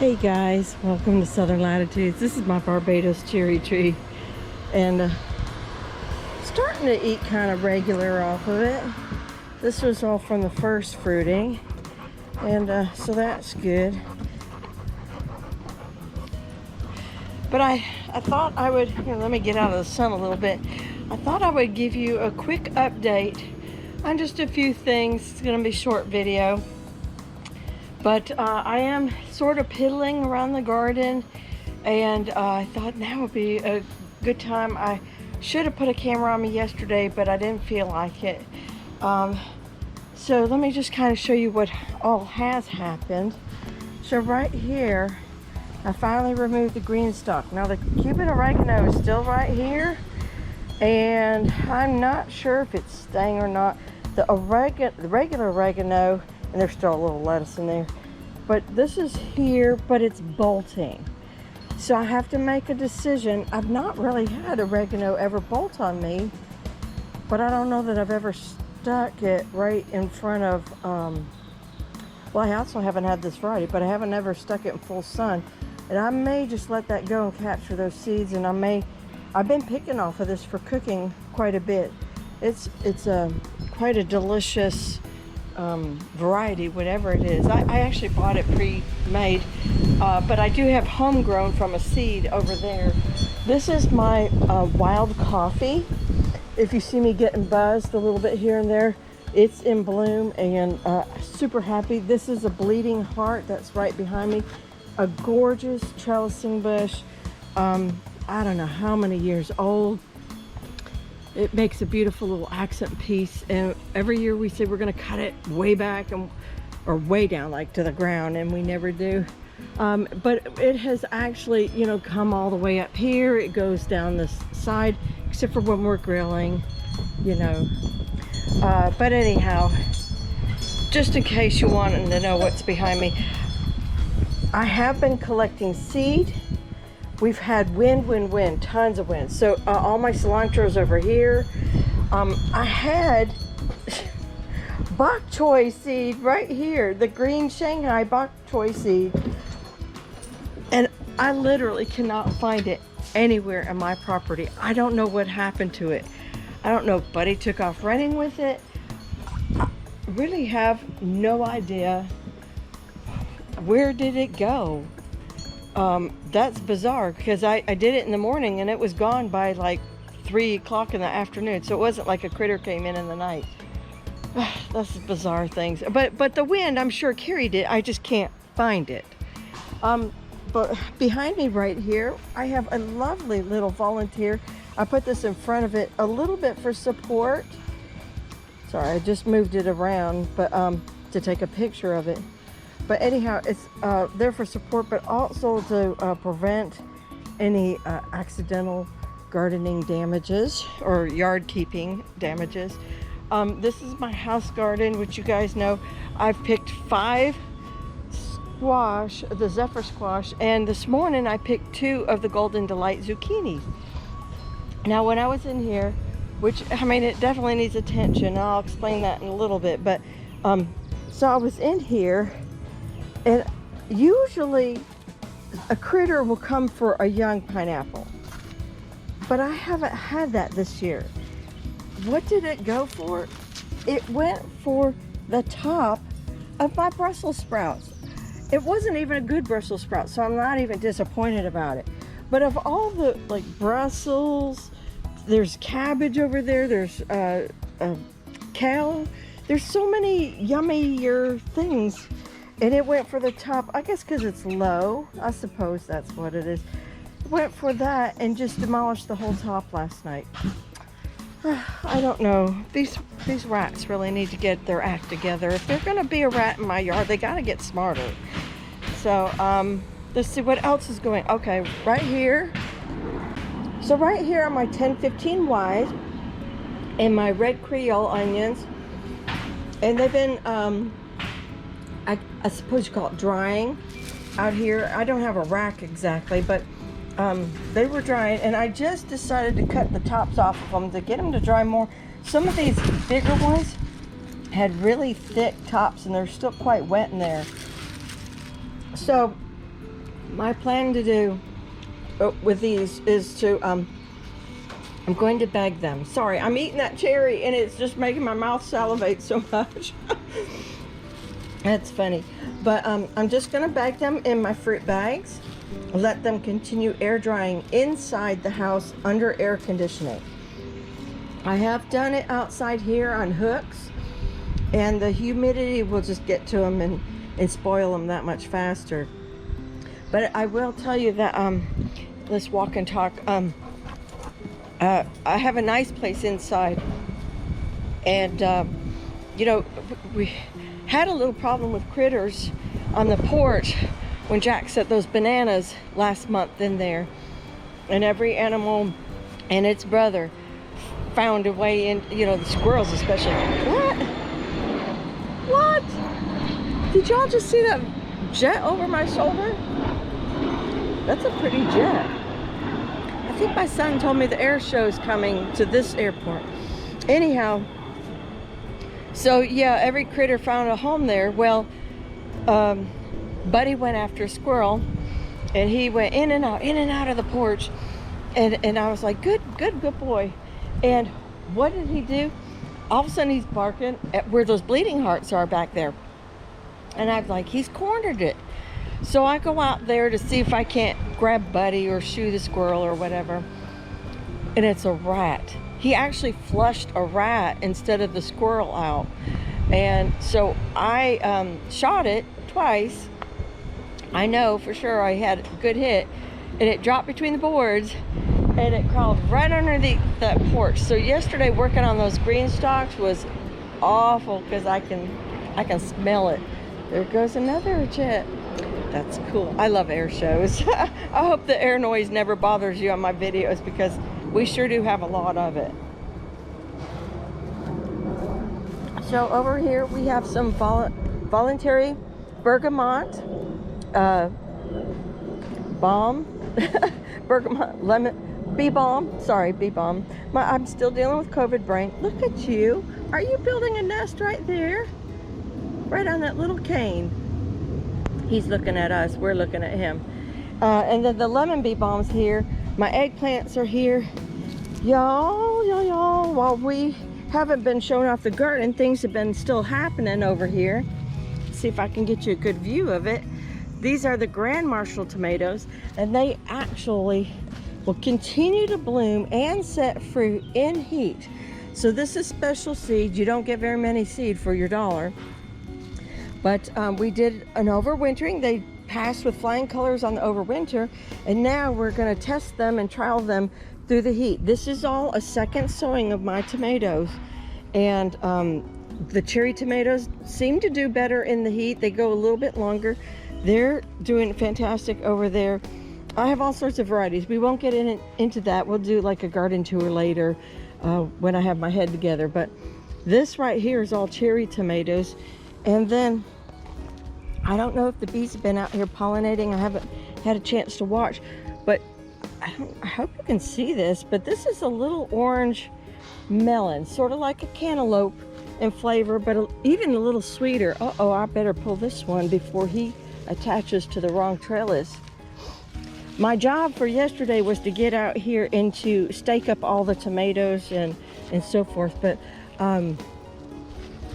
Hey guys, welcome to Southern Latitudes. This is my Barbados cherry tree, and starting to eat kind of regular off of it. This was all from the first fruiting, and so that's good. But I thought I would, let me get out of the sun a little bit. I thought I would give you a quick update on just a few things. It's going to be a short video. But I am sort of piddling around the garden, and I thought now would be a good time. I should have put a camera on me yesterday, but I didn't feel like it. So let me just kind of show you what all has happened. So right here, I finally removed the green stalk. Now the Cuban oregano is still right here, and I'm not sure if it's staying or not. The regular oregano, and there's still a little lettuce in there, but this is here, but it's bolting. So I have to make a decision. I've not really had oregano ever bolt on me, but I don't know that I've ever stuck it right in front of, well, I also haven't had this variety, but I haven't ever stuck it in full sun. And I may just let that go and capture those seeds, and I've been picking off of this for cooking quite a bit. It's quite a delicious variety, whatever it is. I actually bought it pre-made, but I do have homegrown from a seed over there. This is my wild coffee. If you see me getting buzzed a little bit here and there, it's in bloom, and super happy. This is a bleeding heart that's right behind me. A gorgeous trellising bush. I don't know how many years old. It makes a beautiful little accent piece, and every year we say we're going to cut it way back or way down, like to the ground, and we never do. But it has actually, come all the way up here. It goes down this side, except for when we're grilling, But anyhow, just in case you wanted to know what's behind me, I have been collecting seed. We've had wind, tons of wind. So all my cilantro's over here. I had bok choy seed right here, the green Shanghai bok choy seed. And I literally cannot find it anywhere in my property. I don't know what happened to it. I don't know if Buddy took off running with it. I really have no idea. Where did it go? That's bizarre, because I did it in the morning and it was gone by like 3 o'clock in the afternoon. So it wasn't like a critter came in the night. That's bizarre things. But the wind, I'm sure, carried it. I just can't find it. But behind me right here, I have a lovely little volunteer. I put this in front of it a little bit for support. Sorry, I just moved it around, but to take a picture of it. But anyhow, it's there for support, but also to prevent any accidental gardening damages or yard keeping damages. This is my house garden, which you guys know. I've picked 5 squash, the Zephyr squash, and this morning I picked 2 of the Golden Delight zucchini. Now, when I was in here, which, it definitely needs attention, I'll explain that in a little bit, but so I was in here, and usually a critter will come for a young pineapple, but I haven't had that this year. What did it go for? It went for the top of my Brussels sprouts. It wasn't even a good Brussels sprout, so I'm not even disappointed about it. But of all the, Brussels, there's cabbage over there, there's kale, there's so many yummier things. And it went for the top, I guess because it's low. I suppose that's what it is. It went for that and just demolished the whole top last night. I don't know. These rats really need to get their act together. If they're going to be a rat in my yard, they got to get smarter. So, let's see what else is going. Okay, right here. So right here are my 10-15 wide and my red Creole onions. And they've been... I suppose you call it drying out here. I don't have a rack exactly, but they were drying, and I just decided to cut the tops off of them to get them to dry more. Some of these bigger ones had really thick tops, and they're still quite wet in there. So my plan to do with these is to I'm going to bag them. Sorry, I'm eating that cherry and it's just making my mouth salivate so much. That's funny. But I'm just going to bag them in my fruit bags. Let them continue air drying inside the house under air conditioning. I have done it outside here on hooks, and the humidity will just get to them and spoil them that much faster. But I will tell you that let's walk and talk. I have a nice place inside, and you know, we had a little problem with critters on the porch when Jack set those bananas last month in there, and every animal and its brother found a way in, you know, the squirrels especially. What? Did y'all just see that jet over my shoulder? That's a pretty jet. I think my son told me the air show is coming to this airport. Anyhow, so yeah, every critter found a home there. Well, Buddy went after a squirrel, and he went in and out of the porch, and I was like, good boy. And what did he do? All of a sudden he's barking at where those bleeding hearts are back there, and I'm like, he's cornered it. So I go out there to see if I can't grab Buddy or shoo the squirrel or whatever, and it's a rat. He actually flushed a rat instead of the squirrel out, and so I shot it twice. I know for sure I had a good hit, and it dropped between the boards and it crawled right underneath that porch. So yesterday working on those green stalks was awful because I can smell it. There goes another jet. That's cool. I love air shows. I hope the air noise never bothers you on my videos, because we sure do have a lot of it. So over here we have some voluntary bergamot balm, bergamot lemon, bee balm. Sorry, bee balm. I'm still dealing with COVID brain. Look at you. Are you building a nest right there? Right on that little cane. He's looking at us. We're looking at him. And then the lemon bee balm's here. My eggplants are here. Y'all, while we haven't been showing off the garden, things have been still happening over here. See if I can get you a good view of it. These are the Grand Marshal tomatoes, and they actually will continue to bloom and set fruit in heat. So this is special seed. You don't get very many seed for your $1. But we did an overwintering. They passed with flying colors on the overwinter, and now we're going to test them and trial them through the heat. This is all a second sowing of my tomatoes, and the cherry tomatoes seem to do better in the heat. They go a little bit longer. They're doing fantastic over there. I have all sorts of varieties. We won't get into that. We'll do like a garden tour later when I have my head together. But this right here is all cherry tomatoes. And then I don't know if the bees have been out here pollinating. I haven't had a chance to watch, but I hope you can see this, but this is a little orange melon, sort of like a cantaloupe in flavor, but even a little sweeter. Uh-oh, I better pull this one before he attaches to the wrong trellis. My job for yesterday was to get out here and to stake up all the tomatoes and so forth, but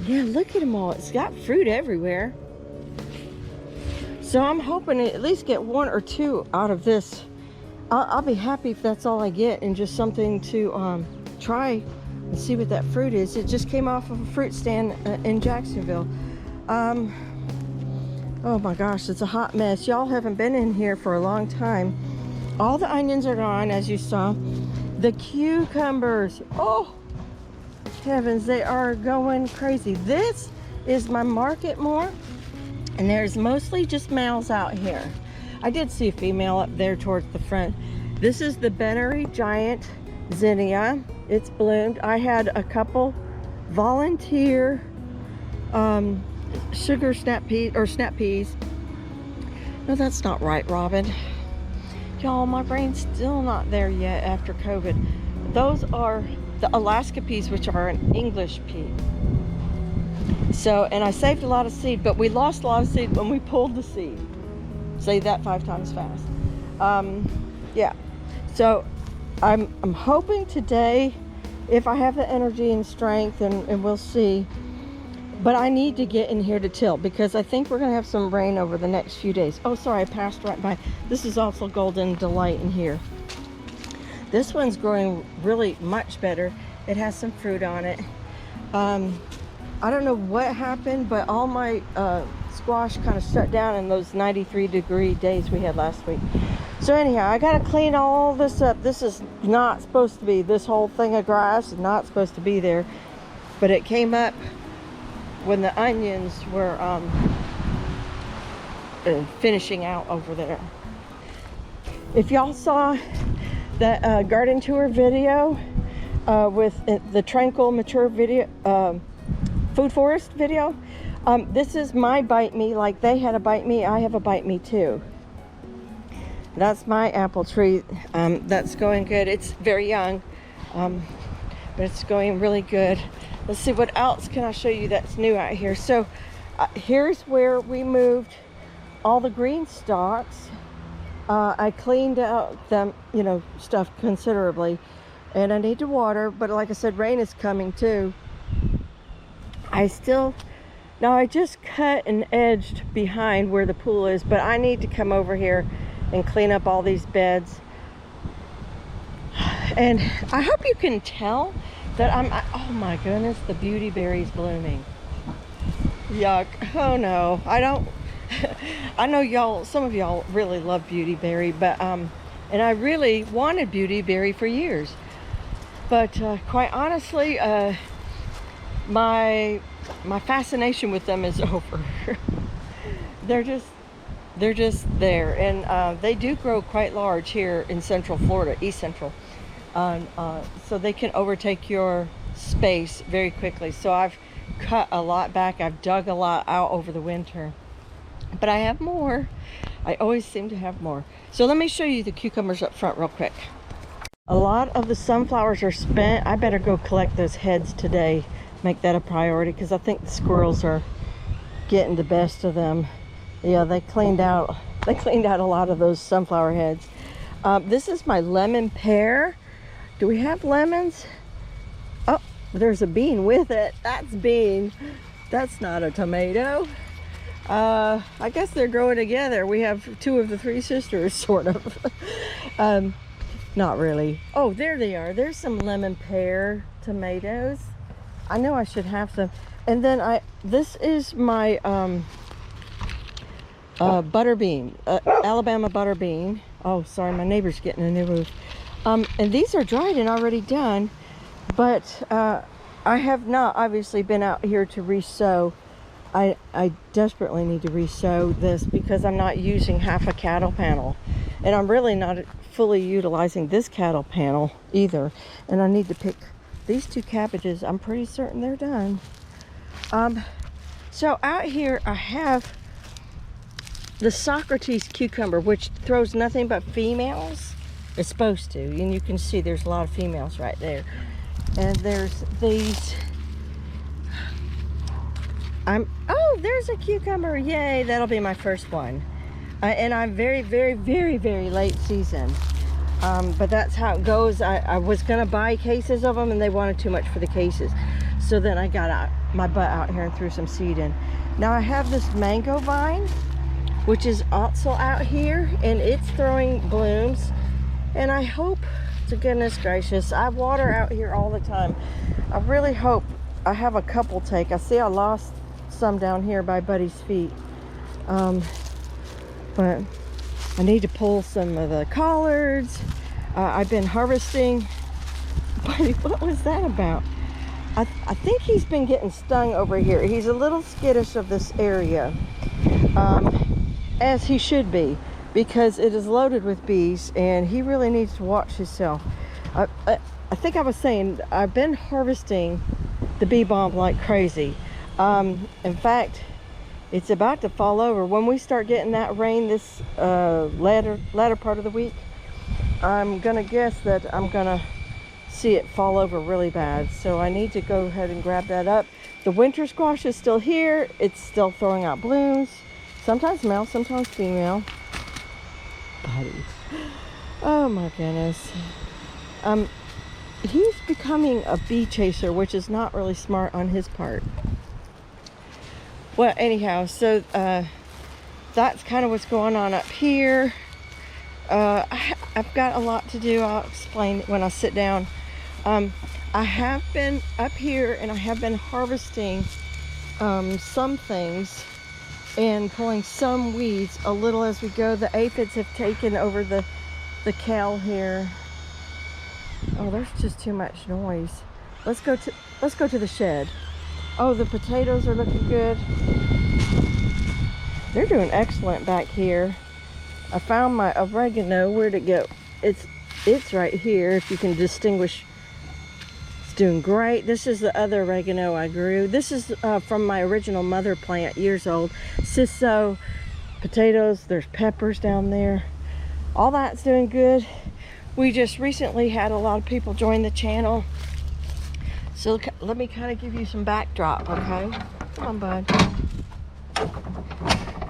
yeah, look at them all. It's got fruit everywhere. So I'm hoping to at least get 1 or 2 out of this. I'll be happy if that's all I get, and just something to try and see what that fruit is. It just came off of a fruit stand in Jacksonville. Oh my gosh, it's a hot mess. Y'all haven't been in here for a long time. All the onions are gone, as you saw. The cucumbers, oh heavens, they are going crazy. This is my market more, and there's mostly just males out here. I did see a female up there towards the front. This is the Benary giant zinnia. It's bloomed. I had a couple volunteer sugar snap peas. No, that's not right, Robin. Y'all, my brain's still not there yet after COVID. Those are the Alaska peas, which are an English pea. So, and I saved a lot of seed, but we lost a lot of seed when we pulled the seed. Say that 5 times fast. Yeah, so I'm hoping today, if I have the energy and strength, and we'll see. But I need to get in here to till, because I think we're gonna have some rain over the next few days. Oh, sorry, I passed right by. This is also Golden Delight in here. This one's growing really much better. It has some fruit on it. I don't know what happened, but all my squash kind of shut down in those 93-degree days we had last week. So anyhow, I gotta clean all this up. This is not supposed to be, this whole thing of grass is not supposed to be there, but it came up when the onions were finishing out over there. If y'all saw that garden tour video with the Tranquil Mature video, Food Forest video, this is my Bite Me. Like they had a Bite Me, I have a Bite Me too. That's my apple tree. That's going good. It's very young, but it's going really good. Let's see, what else can I show you that's new out here. So here's where we moved all the green stalks. I cleaned out them, stuff considerably, and I need to water, but like I said, rain is coming too. I just cut and edged behind where the pool is, but I need to come over here and clean up all these beds. And I hope you can tell that oh my goodness, the beauty berry's blooming. Yuck. Oh no, I don't. I know some of y'all really love beauty berry, but and I really wanted beauty berry for years, but quite honestly, my fascination with them is over. they're just there, and they do grow quite large here in Central Florida, East Central, so they can overtake your space very quickly. So I've cut a lot back, I've dug a lot out over the winter, but I have more. I always seem to have more. So let me show you the cucumbers up front real quick. A lot of the sunflowers are spent. I better go collect those heads today, make that a priority, because I think the squirrels are getting the best of them. Yeah, they cleaned out a lot of those sunflower heads. This is my lemon pear. Do we have lemons? Oh, there's a bean with it. That's bean. That's not a tomato. I guess they're growing together. We have 2 of the 3 sisters, sort of. Not really. Oh, there they are. There's some lemon pear tomatoes. I know I should have them. And then this is my butter bean, Alabama butter bean. Oh, sorry, my neighbor's getting a new roof. And these are dried and already done, but I have not obviously been out here to re-sow. I desperately need to re-sow this because I'm not using half a cattle panel, and I'm really not fully utilizing this cattle panel either. And I need to pick these 2 cabbages. I'm pretty certain they're done. So out here I have the Socrates cucumber, which throws nothing but females. It's supposed to, and you can see there's a lot of females right there. And there's these. Oh, there's a cucumber. Yay, that'll be my first one. And I'm very, very, very, very late season. But that's how it goes. I was gonna buy cases of them, and they wanted too much for the cases. So then I got my butt out here and threw some seed in. Now I have this mango vine, which is also out here, and it's throwing blooms. And I hope, to goodness gracious, I water out here all the time. I really hope I have a couple take. I see I lost some down here by Buddy's feet. But I need to pull some of the collards. I've been harvesting. Buddy, what was that about? I think he's been getting stung over here. He's a little skittish of this area, as he should be, because it is loaded with bees, and he really needs to watch himself. I think I was saying, I've been harvesting the bee balm like crazy. In fact, it's about to fall over. When we start getting that rain this latter part of the week, I'm gonna guess that I'm gonna see it fall over really bad. So I need to go ahead and grab that up. The winter squash is still here. It's still throwing out blooms. Sometimes male, sometimes female. buddy. Oh my goodness. He's becoming a bee chaser, which is not really smart on his part. Well, anyhow, so that's kind of what's going on up here. I've got a lot to do. I'll explain when I sit down. I have been up here and I have been harvesting some things and pulling some weeds a little as we go. The aphids have taken over the kale here. Oh, there's just too much noise. Let's go to the shed. Oh, the potatoes are looking good. They're doing excellent back here. I found my oregano. Where'd it go? It's right here, if you can distinguish. It's doing great. This is the other oregano I grew. This is from my original mother plant, years old. Ciso, potatoes, there's peppers down there. All that's doing good. We just recently had a lot of people join the channel. So let me kind of give you some backdrop, okay? Come on, bud.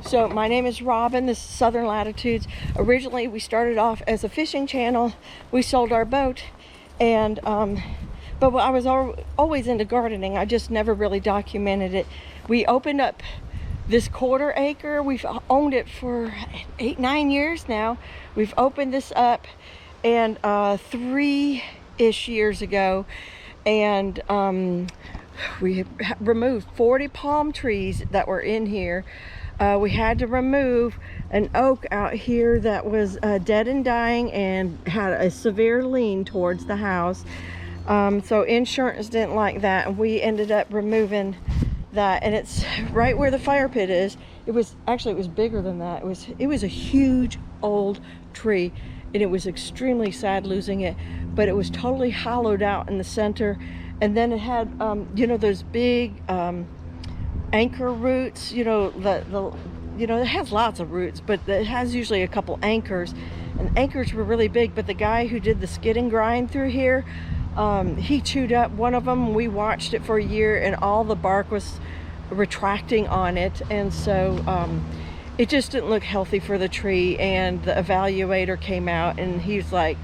So my name is Robin. This is Southern Latitudes. Originally, we started off as a fishing channel. We sold our boat, and but I was always into gardening. I just never really documented it. We opened up this 1/4 acre. We've owned it for 8-9 years now. We've opened this up, and 3-ish years ago, and we removed 40 palm trees that were in here. We had to remove an oak out here that was dead and dying and had a severe lean towards the house. So insurance didn't like that, and we ended up removing that, and it's right where the fire pit is. It was bigger than that. It was a huge old tree, and it was extremely sad losing it, but it was totally hollowed out in the center. And then it had you know, those big anchor roots, you know, you know, it has lots of roots, but it has usually a couple anchors, and anchors were really big. But the guy who did the skid and grind through here, he chewed up one of them. We watched it for a year, and all the bark was retracting on it, and so it just didn't look healthy for the tree. And the evaluator came out, and he's like,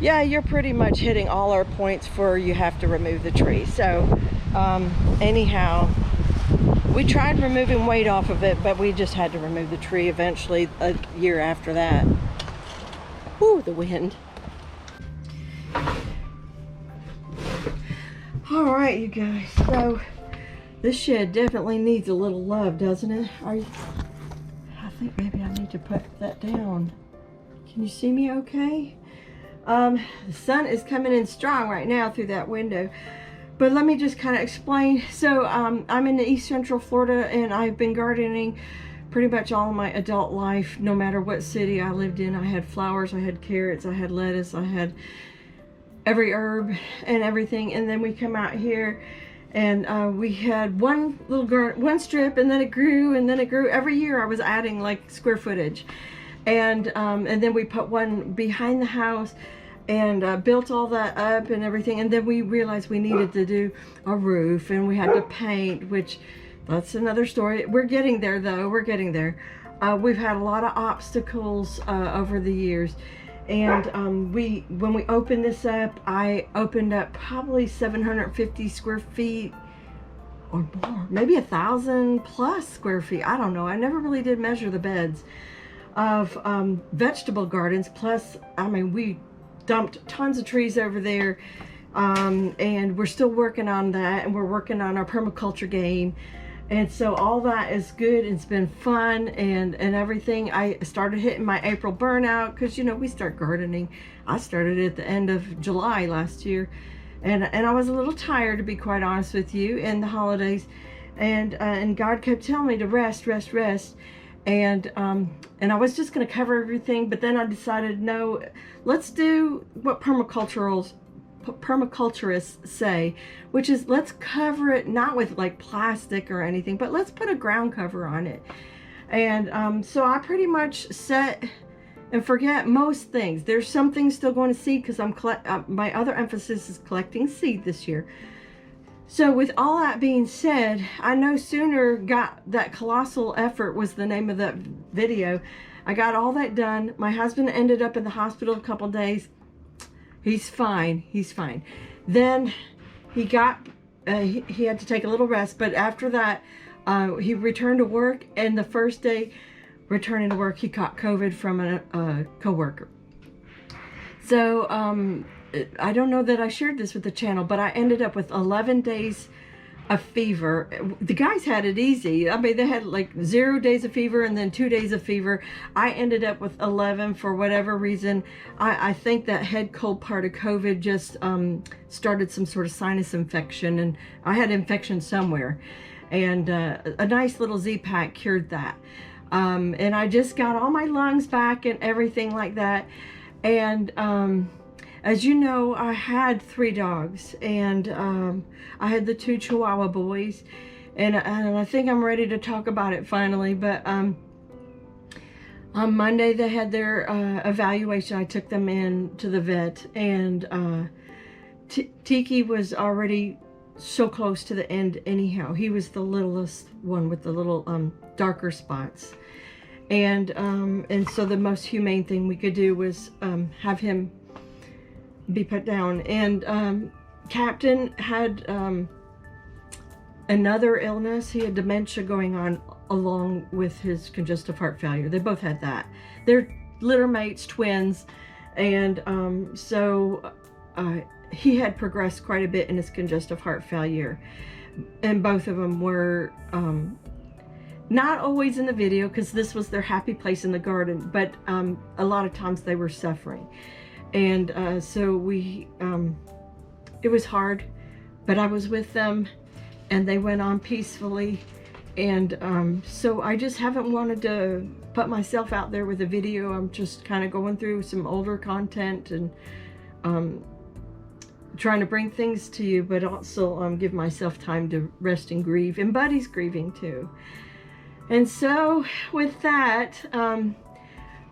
yeah, you're pretty much hitting all our points for you have to remove the tree. So anyhow, we tried removing weight off of it, but we just had to remove the tree eventually a year after that. Ooh, the wind. All right, you guys, so this shed definitely needs a little love, doesn't it? I think maybe I need to put that down. Can you see me okay? The sun is coming in strong right now through that window, but let me just kind of explain. So I'm in the East Central Florida, and I've been gardening pretty much all of my adult life. No matter what city I lived in, I had flowers, I had carrots, I had lettuce, I had every herb and everything. And then we come out here, and we had one little garden, one strip, and then it grew, and then it grew. Every year I was adding like square footage. And then we put one behind the house, and built all that up and everything. And then we realized we needed to do a roof, and we had to paint, which that's another story. We're getting there though, we're getting there. We've had a lot of obstacles over the years. And when we opened this up, I opened up probably 750 square feet or more, maybe 1,000 plus square feet. I don't know, I never really did measure the beds of vegetable gardens. Plus, I mean, we dumped tons of trees over there, and we're still working on that, and we're working on our permaculture game. And so all that is good. It's been fun and everything. I started hitting my April burnout because, you know, we start gardening. I started at the end of July last year, and I was a little tired, to be quite honest with you, in the holidays, and God kept telling me to rest. And I was just going to cover everything, but then I decided, no, let's do what permaculturists say, which is let's cover it, not with like plastic or anything, but let's put a ground cover on it. And so I pretty much set and forget most things. There's some things still going to seed because my other emphasis is collecting seed this year. So with all that being said, I no sooner got that colossal effort was the name of that video, I got all that done. My husband ended up in the hospital a couple days. He's fine. He's fine. Then he got, he had to take a little rest. But after that, he returned to work. And the first day returning to work, he caught COVID from a coworker. So I don't know that I shared this with the channel, but I ended up with 11 days of fever. The guys had it easy. I mean, they had like 0 days of fever and then 2 days of fever. I ended up with 11 for whatever reason. I think that head cold part of COVID just started some sort of sinus infection, and I had infection somewhere. And a nice little Z-Pack cured that. And I just got all my lungs back and everything like that. And as you know, I had 3 dogs, and I had the 2 Chihuahua boys, and I think I'm ready to talk about it finally. But on Monday they had their evaluation. I took them in to the vet, and Tiki was already so close to the end anyhow. He was the littlest one with the little darker spots. And so the most humane thing we could do was have him be put down. And Captain had another illness. He had dementia going on along with his congestive heart failure. They both had that. They're litter mates, twins. And so he had progressed quite a bit in his congestive heart failure. And both of them were not always in the video, because this was their happy place in the garden, but a lot of times they were suffering. And so we, it was hard, but I was with them, and they went on peacefully. And so I just haven't wanted to put myself out there with a video. I'm just kind of going through some older content and trying to bring things to you, but also give myself time to rest and grieve. And Buddy's grieving too. And so with that,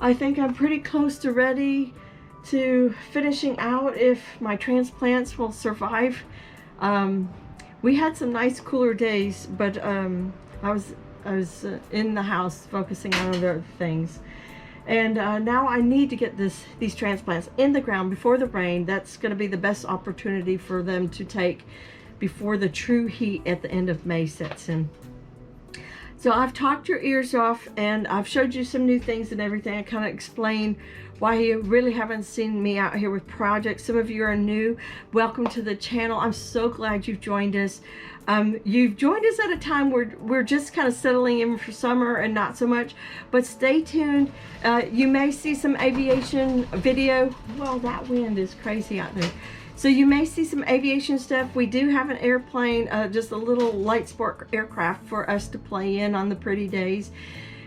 I think I'm pretty close to ready to finishing out if my transplants will survive. We had some nice cooler days, but I was in the house focusing on other things. And now I need to get these transplants in the ground before the rain. That's going to be the best opportunity for them to take before the true heat at the end of May sets in. So I've talked your ears off, and I've showed you some new things and everything. I kind of explained why you really haven't seen me out here with projects. Some of you are new. Welcome to the channel. I'm so glad you've joined us. You've joined us at a time where we're just kind of settling in for summer and not so much, but stay tuned. You may see some aviation video. Well, that wind is crazy out there. So you may see some aviation stuff. We do have an airplane, just a little light sport aircraft for us to play in on the pretty days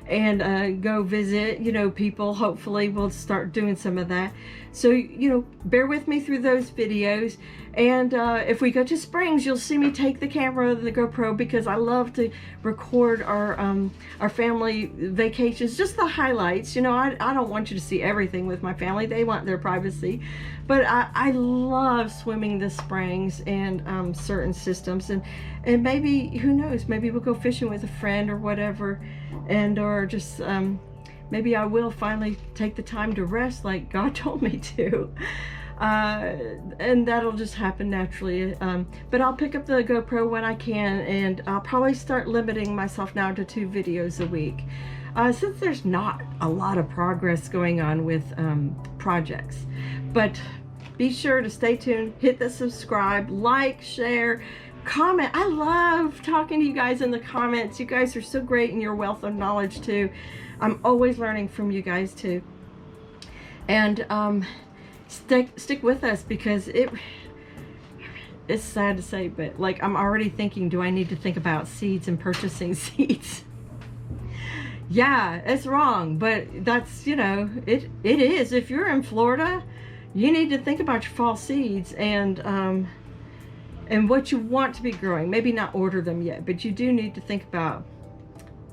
and go visit, you know, people. Hopefully we'll start doing some of that. So, you know, bear with me through those videos. And if we go to Springs, you'll see me take the camera, the GoPro, because I love to record our family vacations, just the highlights. You know, I don't want you to see everything with my family. They want their privacy. But I love swimming the springs and certain systems. And maybe, who knows, maybe we'll go fishing with a friend or whatever. And or just maybe I will finally take the time to rest like God told me to. And that'll just happen naturally. But I'll pick up the GoPro when I can, and I'll probably start limiting myself now to 2 videos a week. Since there's not a lot of progress going on with projects. But be sure to stay tuned, hit the subscribe, like, share, comment. I love talking to you guys in the comments. You guys are so great in your wealth of knowledge too. I'm always learning from you guys too. And stick with us, because it's sad to say, but like, I'm already thinking, do I need to think about seeds and purchasing seeds? Yeah, it's wrong, but that's, you know, it is. If you're in Florida, you need to think about your fall seeds and what you want to be growing. Maybe not order them yet, but you do need to think about,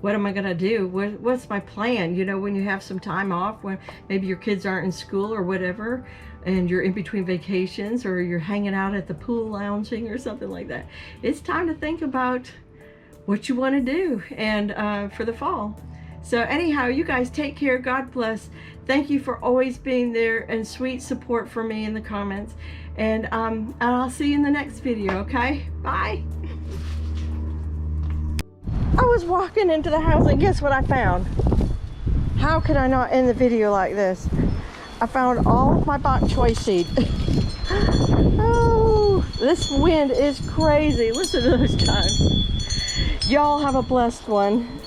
what am I going to do? What's my plan? You know, when you have some time off, when maybe your kids aren't in school or whatever, and you're in between vacations, or you're hanging out at the pool lounging or something like that. It's time to think about what you want to do and for the fall. So anyhow, you guys take care. God bless. Thank you for always being there and sweet support for me in the comments. And I'll see you in the next video, okay? Bye. I was walking into the house and guess what I found? How could I not end the video like this? I found all of my bok choy seed. Oh, this wind is crazy. Listen to those chimes. Y'all have a blessed one.